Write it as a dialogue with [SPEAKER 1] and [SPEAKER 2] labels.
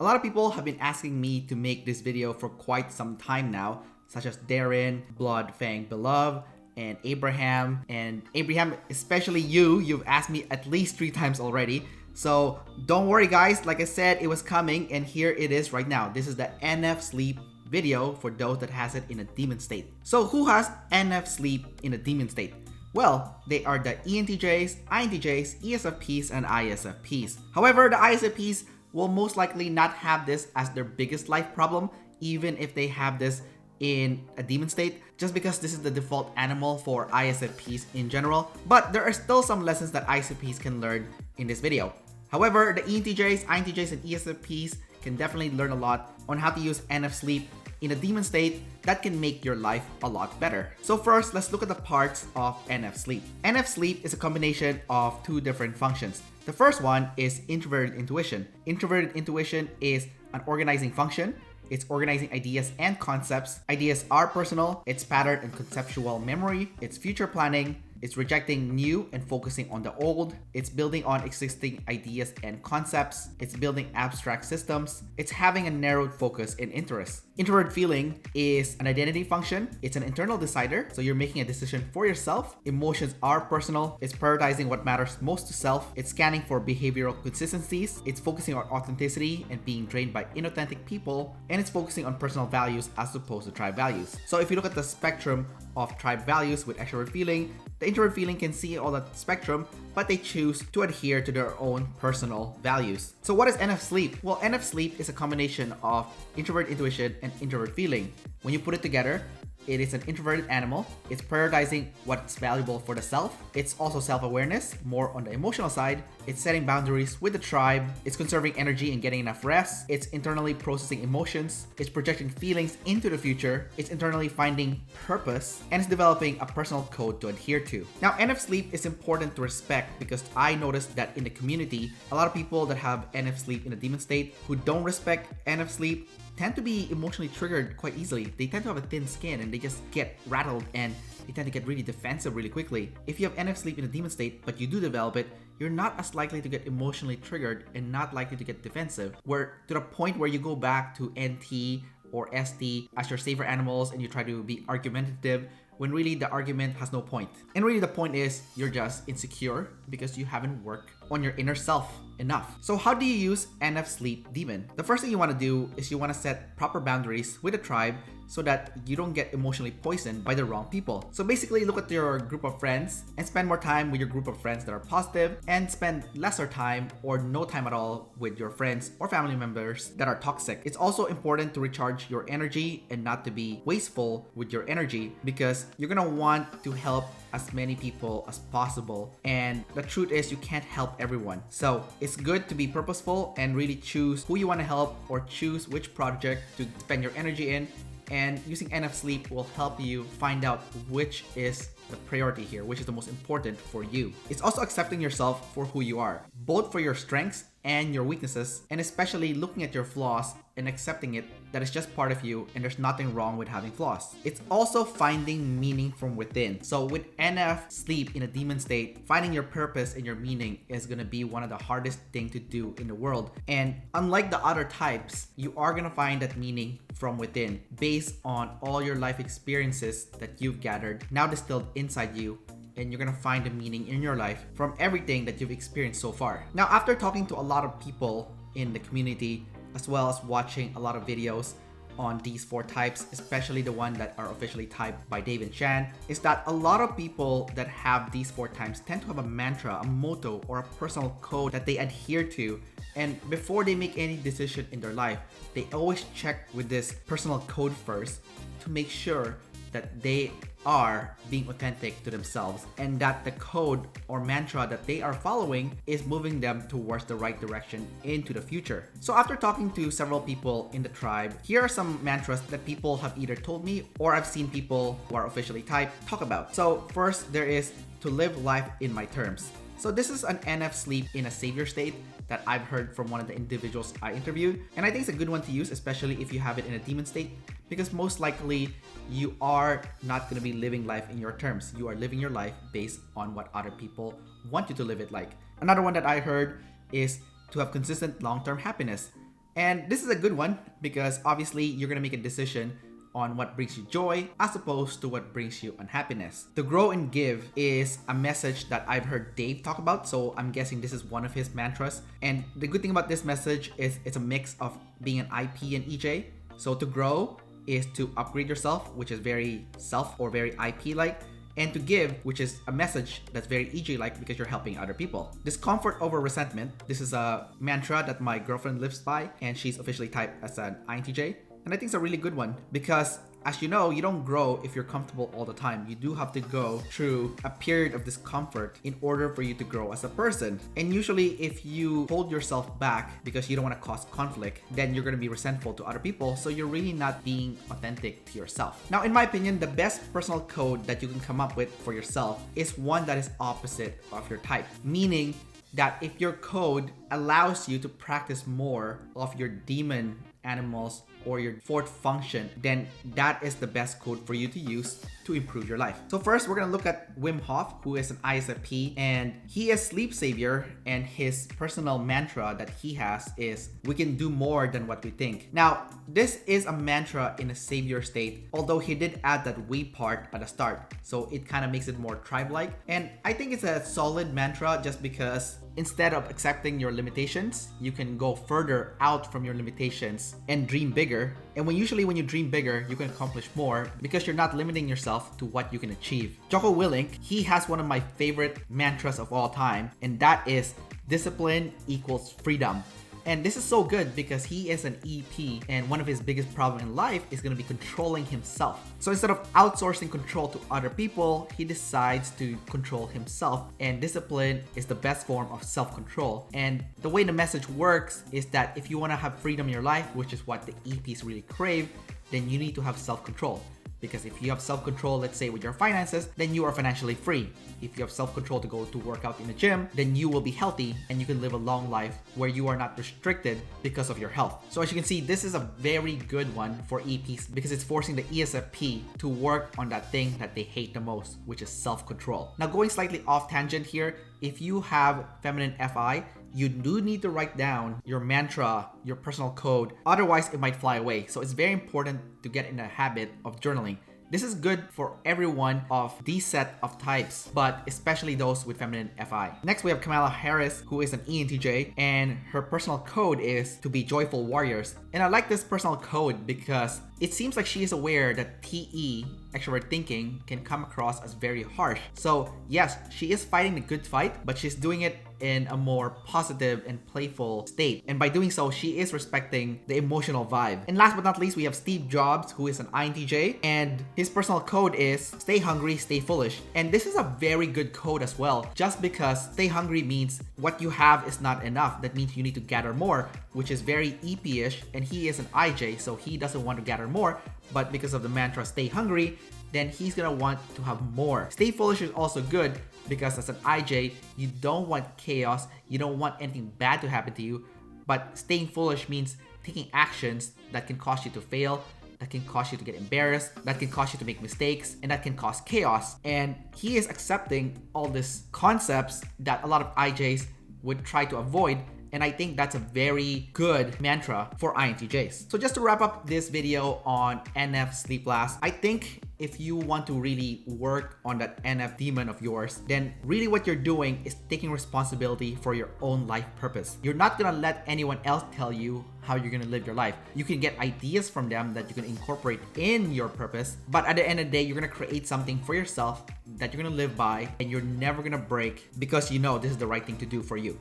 [SPEAKER 1] A lot of people have been asking me to make this video for quite some time now, such as Darren, Blood Fang Beloved, and Abraham. And Abraham, especially you've asked me at least 3 times already. So don't worry guys, like I said, it was coming and here it is right now. This is the NF sleep video for those that has it in a demon state. So who has NF sleep in a demon state? Well, they are the ENTJs, INTJs, ESFPs, and ISFPs. However, the ISFPs will most likely not have this as their biggest life problem, even if they have this in a demon state, just because this is the default animal for ISFPs in general. But there are still some lessons that ISFPs can learn in this video. However, the ENTJs, INTJs, and ESFPs can definitely learn a lot on how to use NF sleep in a demon state that can make your life a lot better. So first, let's look at the parts of NF sleep. NF sleep is a combination of 2 different functions. The first one is Introverted Intuition. Introverted Intuition is an organizing function. It's organizing ideas and concepts. Ideas are personal, it's pattern and conceptual memory, it's future planning, it's rejecting new and focusing on the old, it's building on existing ideas and concepts, it's building abstract systems, it's having a narrowed focus and interest. Introverted Feeling is an identity function. It's an internal decider, so you're making a decision for yourself. Emotions are personal. It's prioritizing what matters most to self. It's scanning for behavioral consistencies. It's focusing on authenticity and being drained by inauthentic people. And it's focusing on personal values as opposed to tribe values. So if you look at the spectrum of tribe values with Extrovert Feeling, the Introvert Feeling can see all that spectrum, but they choose to adhere to their own personal values. So what is NF sleep? Well, NF sleep is a combination of Introvert Intuition and Introvert Feeling. When you put it together, it is an introverted animal. It's prioritizing what's valuable for the self. It's also self-awareness, more on the emotional side. It's setting boundaries with the tribe. It's conserving energy and getting enough rest. It's internally processing emotions. It's projecting feelings into the future. It's internally finding purpose. And it's developing a personal code to adhere to. Now, NF sleep is important to respect because I noticed that in the community, a lot of people that have NF sleep in a demon state who don't respect NF sleep tend to be emotionally triggered quite easily. They tend to have a thin skin and they just get rattled and they tend to get really defensive really quickly. If you have NF sleep in a demon state, but you do develop it, you're not as likely to get emotionally triggered and not likely to get defensive. Where to the point where you go back to NT or ST as your saver animals and you try to be argumentative when really the argument has no point. And really the point is you're just insecure because you haven't worked on your inner self enough. So how do you use NF sleep demon? The first thing you want to do is you want to set proper boundaries with a tribe so that you don't get emotionally poisoned by the wrong people. So basically look at your group of friends and spend more time with your group of friends that are positive and spend lesser time or no time at all with your friends or family members that are toxic. It's also important to recharge your energy and not to be wasteful with your energy because you're gonna want to help as many people as possible. And the truth is you can't help everyone. So it's good to be purposeful and really choose who you want to help or choose which project to spend your energy in. And using NF sleep will help you find out which is the priority here, which is the most important for you. It's also accepting yourself for who you are, both for your strengths and your weaknesses, and especially looking at your flaws and accepting it that it's just part of you and there's nothing wrong with having flaws. It's also finding meaning from within. So with NF sleep in a demon state, finding your purpose and your meaning is gonna be one of the hardest thing to do in the world. And unlike the other types, you are gonna find that meaning from within based on all your life experiences that you've gathered, now distilled inside you, and you're gonna find the meaning in your life from everything that you've experienced so far. Now, after talking to a lot of people in the community, as well as watching a lot of videos on these 4 types, especially the one that are officially typed by Dave and Chan, is that a lot of people that have these 4 types tend to have a mantra, a motto, or a personal code that they adhere to. And before they make any decision in their life, they always check with this personal code first to make sure that they are being authentic to themselves and that the code or mantra that they are following is moving them towards the right direction into the future. So after talking to several people in the tribe, here are some mantras that people have either told me or I've seen people who are officially typed talk about. So first, there is to live life in my terms. So this is an NF sleep in a savior state that I've heard from one of the individuals I interviewed. And I think it's a good one to use, especially if you have it in a demon state, because most likely you are not going to be living life in your terms. You are living your life based on what other people want you to live it like. Another one that I heard is to have consistent long-term happiness. And this is a good one because obviously you're gonna make a decision on what brings you joy as opposed to what brings you unhappiness. To grow and give is a message that I've heard Dave talk about, so I'm guessing this is one of his mantras. And the good thing about this message is it's a mix of being an IP and EJ. So to grow is to upgrade yourself, which is very self or very IP-like, and to give, which is a message that's very EJ-like because you're helping other people. Discomfort over resentment. This is a mantra that my girlfriend lives by, and she's officially typed as an INTJ. And I think it's a really good one because, as you know, you don't grow if you're comfortable all the time. You do have to go through a period of discomfort in order for you to grow as a person. And usually if you hold yourself back because you don't want to cause conflict, then you're going to be resentful to other people. So you're really not being authentic to yourself. Now, in my opinion, the best personal code that you can come up with for yourself is one that is opposite of your type. Meaning that if your code allows you to practice more of your demon animals or your fourth function, then that is the best code for you to use to improve your life. So first, we're gonna look at Wim Hof, who is an ISFP, and he is sleep savior, and his personal mantra that he has is, we can do more than what we think. Now, this is a mantra in a savior state, although he did add that we part at the start, so it kind of makes it more tribe-like. And I think it's a solid mantra just because instead of accepting your limitations, you can go further out from your limitations and dream bigger. And when you dream bigger, you can accomplish more because you're not limiting yourself to what you can achieve. Jocko Willink, he has one of my favorite mantras of all time, and that is discipline equals freedom. And this is so good because he is an EP, and one of his biggest problems in life is going to be controlling himself. So instead of outsourcing control to other people, he decides to control himself, and discipline is the best form of self-control. And the way the message works is that if you want to have freedom in your life, which is what the EPs really crave, then you need to have self-control. Because if you have self-control, let's say with your finances, then you are financially free. If you have self-control to go to work out in the gym, then you will be healthy and you can live a long life where you are not restricted because of your health. So as you can see, this is a very good one for EPs because it's forcing the ESFP to work on that thing that they hate the most, which is self-control. Now, going slightly off tangent here, if you have feminine FI, you do need to write down your mantra, your personal code, otherwise it might fly away. So it's very important to get in the habit of journaling. This is good for everyone of these set of types, but especially those with feminine FI. Next, we have Kamala Harris, who is an ENTJ, and her personal code is to be joyful warriors. And I like this personal code because it seems like she is aware that TE, extrovert thinking, can come across as very harsh. So yes, she is fighting the good fight, but she's doing it in a more positive and playful state. And by doing so, she is respecting the emotional vibe. And last but not least, we have Steve Jobs, who is an INTJ, and his personal code is stay hungry, stay foolish. And this is a very good code as well, just because stay hungry means what you have is not enough. That means you need to gather more, which is very EP-ish, and he is an IJ, so he doesn't want to gather more, but because of the mantra stay hungry, then he's gonna want to have more. Stay foolish is also good because as an IJ, you don't want chaos, you don't want anything bad to happen to you, but staying foolish means taking actions that can cause you to fail, that can cause you to get embarrassed, that can cause you to make mistakes, and that can cause chaos. And he is accepting all these concepts that a lot of IJs would try to avoid, and I think that's a very good mantra for INTJs. So just to wrap up this video on NF Sleep Last, I think if you want to really work on that NF demon of yours, then really what you're doing is taking responsibility for your own life purpose. You're not gonna let anyone else tell you how you're gonna live your life. You can get ideas from them that you can incorporate in your purpose, but at the end of the day, you're gonna create something for yourself that you're gonna live by, and you're never gonna break because you know this is the right thing to do for you.